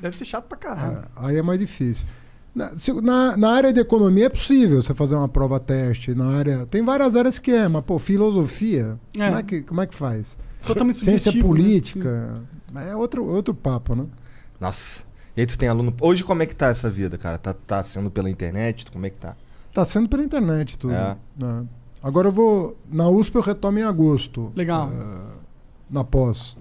Deve ser chato pra caralho. Aí é mais difícil. Na área de economia é possível você fazer uma prova-teste. Tem várias áreas que mas, filosofia, como é que faz? Totalmente Ciência subjetivo, política, né? É outro papo, né? Nossa. E aí tu tem aluno... Hoje como é que tá essa vida, cara? Tá sendo pela internet? Como é que tá? Tá sendo pela internet tudo. É. Né? Agora eu vou... Na USP eu retomo em agosto. Legal. Na pós.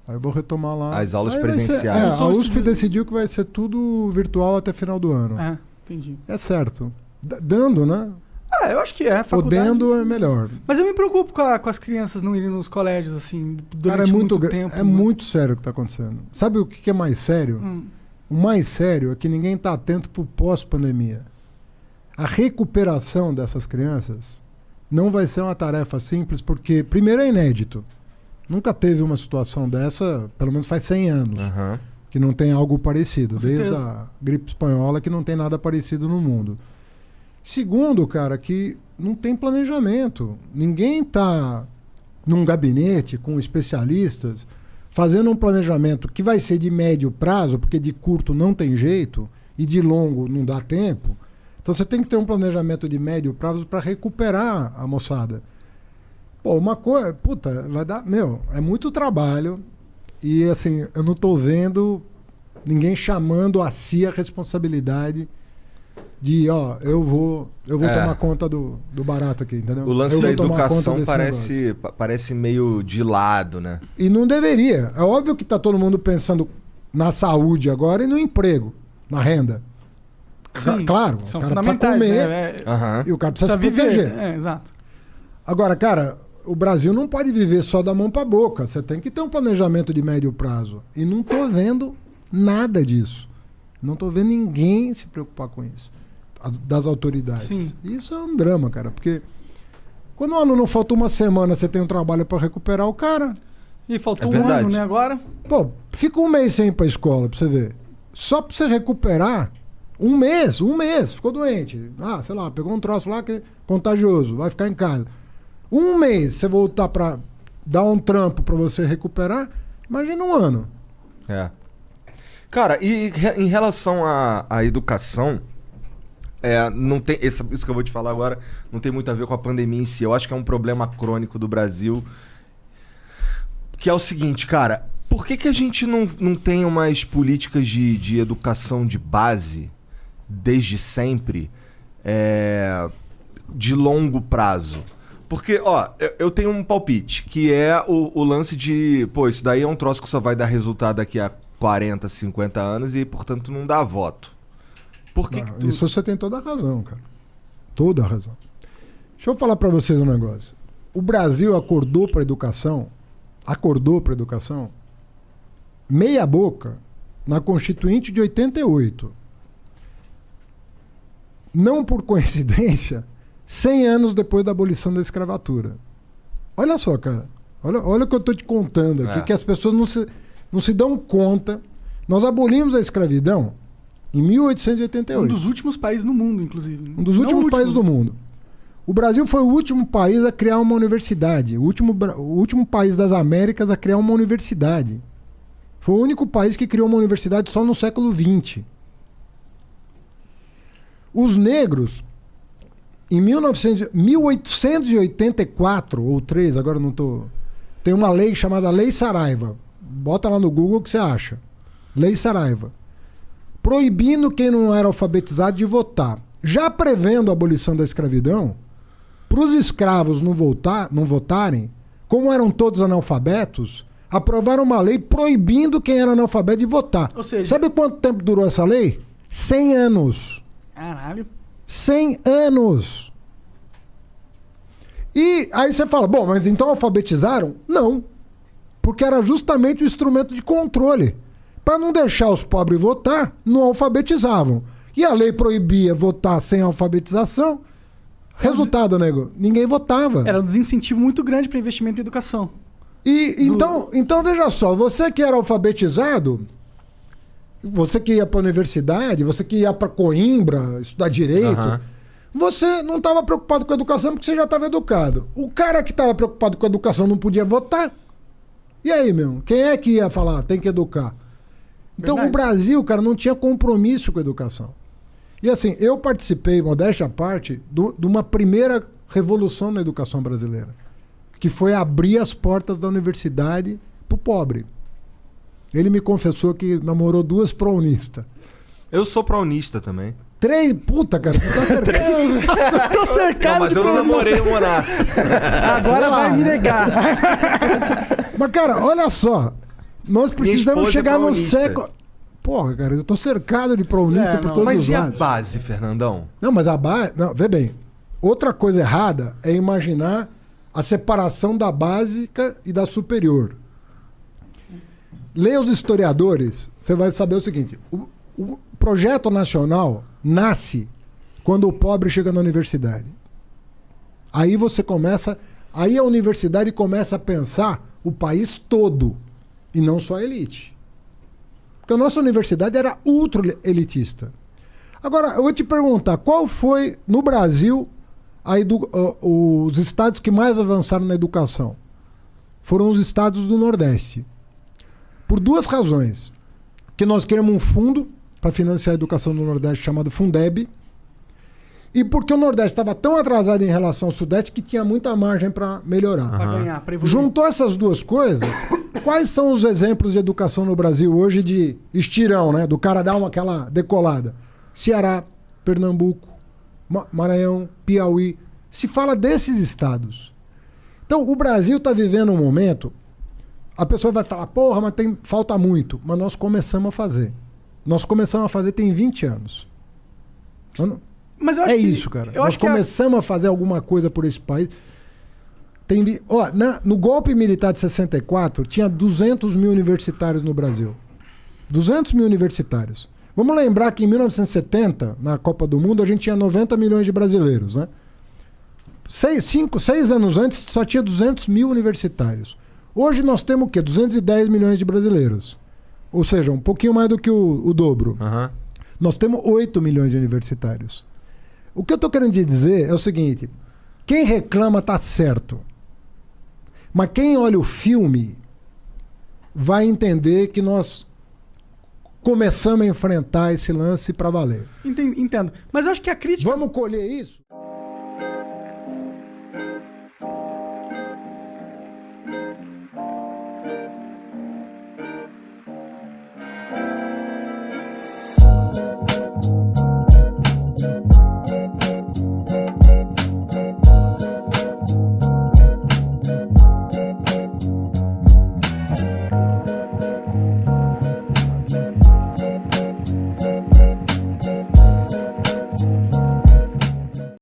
Aí eu vou retomar lá. As aulas Aí presenciais. a USP decidiu que vai ser tudo virtual até final do ano. Entendi. É certo. Dando, né? Eu acho que é. Faculdade. Podendo é melhor. Mas eu me preocupo com as crianças não irem nos colégios, assim, durante muito tempo. É muito sério o que está acontecendo. Sabe o que é mais sério? O mais sério é que ninguém está atento para o pós-pandemia. A recuperação dessas crianças não vai ser uma tarefa simples, porque, primeiro, é inédito. Nunca teve uma situação dessa, pelo menos faz 100 anos, que não tem algo parecido. Desde a gripe espanhola que não tem nada parecido no mundo. Segundo, cara, que não tem planejamento. Ninguém está num gabinete com especialistas fazendo um planejamento que vai ser de médio prazo, porque de curto não tem jeito, e de longo não dá tempo. Então você tem que ter um planejamento de médio prazo para recuperar a moçada. Pô, uma coisa... vai dar... é muito trabalho e, assim, eu não estou vendo ninguém chamando a si a responsabilidade de, eu vou tomar conta do barato aqui, entendeu? O lance da educação parece meio de lado, né? E não deveria. É óbvio que está todo mundo pensando na saúde agora e no emprego, na renda. Sim, claro, são o cara fundamentais, precisa comer e o cara precisa se proteger. Exato. Agora, cara, o Brasil não pode viver só da mão para a boca. Você tem que ter um planejamento de médio prazo. E não estou vendo nada disso. Não estou vendo ninguém se preocupar com isso. Das autoridades. Sim. Isso é um drama, cara. Porque quando o aluno falta uma semana, você tem um trabalho para recuperar o cara. E faltou um ano, né, agora? Pô, fica um mês sem ir para a escola, para você ver. Só para você recuperar... Um mês, ficou doente. Sei lá, pegou um troço lá que é contagioso, vai ficar em casa. Um mês, você voltar para dar um trampo para você recuperar, imagina um ano. Cara, e em relação à educação, não tem, isso que eu vou te falar agora não tem muito a ver com a pandemia em si. Eu acho que é um problema crônico do Brasil, que é o seguinte, cara, por que a gente não tem umas políticas de educação de base desde sempre, de longo prazo? Porque, eu tenho um palpite, que é o lance de... Isso daí é um troço que só vai dar resultado daqui a 40, 50 anos e, portanto, não dá voto. Por que Isso você tem toda a razão, cara. Toda a razão. Deixa eu falar pra vocês um negócio. O Brasil acordou pra educação, meia boca, na Constituinte de 88. Não por coincidência, 100 anos depois da abolição da escravatura. Olha só, cara. Olha o que eu estou te contando aqui, que as pessoas não se dão conta. Nós abolimos a escravidão em 1888. Um dos últimos países no mundo, inclusive. Um dos últimos países do mundo. O Brasil foi o último país a criar uma universidade. O último país das Américas a criar uma universidade. Foi o único país que criou uma universidade só no século XX. Os negros, em 1884 ou 3, agora não estou... Tem uma lei chamada Lei Saraiva. Bota lá no Google que você acha. Lei Saraiva. Proibindo quem não era alfabetizado de votar. Já prevendo a abolição da escravidão, para os escravos não votarem, como eram todos analfabetos, aprovaram uma lei proibindo quem era analfabeto de votar. Ou seja... Sabe quanto tempo durou essa lei? 100 anos. Caralho. 100 anos. E aí você fala, mas então alfabetizaram? Não. Porque era justamente o instrumento de controle. Para não deixar os pobres votar, não alfabetizavam. E a lei proibia votar sem alfabetização. Resultado, nego, ninguém votava. Era um desincentivo muito grande para investimento em educação. Então veja só, você que era alfabetizado... Você que ia para a universidade, você que ia para Coimbra estudar direito, você não estava preocupado com a educação porque você já estava educado. O cara que estava preocupado com a educação não podia votar. E aí, quem é que ia falar, tem que educar? Então Verdade. o Brasil, cara, não tinha compromisso com a educação. E assim, eu participei, modéstia à parte, de uma primeira revolução na educação brasileira, que foi abrir as portas da universidade pro pobre. Ele me confessou que namorou 2 pró-unistas. Eu sou pró-unista também. 3, puta, cara, tu tá cercado. Tô cercado Não, mas de eu não problemas. namorei o Monarca. Agora vai me negar. Mas, cara, olha só. Nós precisamos esposa é chegar no pró-unista. século. Porra, cara, eu tô cercado de pró-unista por não, todos Mas os e a lados. base, Fernandão? Não, mas a base. Não, vê bem. Outra coisa errada é imaginar a separação da básica e da superior. Leia os historiadores, você vai saber o seguinte: o projeto nacional nasce quando o pobre chega na universidade. Aí você começa. Aí a universidade começa a pensar o país todo e não só a elite. Porque a nossa universidade era ultra elitista. Agora, eu vou te perguntar, qual foi, no Brasil, os estados que mais avançaram na educação? Foram os estados do Nordeste. Por 2 razões. Que nós queremos um fundo para financiar a educação do Nordeste chamado Fundeb, e porque o Nordeste estava tão atrasado em relação ao Sudeste que tinha muita margem para melhorar. Pra ganhar, pra evoluir. Juntou essas 2 coisas, quais são os exemplos de educação no Brasil hoje de estirão, né? Do cara dar aquela decolada? Ceará, Pernambuco, Maranhão, Piauí. Se fala desses estados. Então, o Brasil está vivendo um momento, a pessoa vai falar, porra, mas falta muito. Mas nós começamos a fazer. Nós começamos a fazer tem 20 anos. Mas eu acho É que, isso, cara. Eu Nós acho que começamos a fazer alguma coisa por esse país. No golpe militar de 64, tinha 200 mil universitários no Brasil. 200 mil universitários. Vamos lembrar que em 1970, na Copa do Mundo, a gente tinha 90 milhões de brasileiros, né? 6 anos antes, só tinha 200 mil universitários. Hoje nós temos o quê? 210 milhões de brasileiros. Ou seja, um pouquinho mais do que o dobro. Uhum. Nós temos 8 milhões de universitários. O que eu estou querendo dizer é o seguinte: quem reclama está certo. Mas quem olha o filme vai entender que nós começamos a enfrentar esse lance para valer. Entendo. Mas eu acho que a crítica... Vamos colher isso?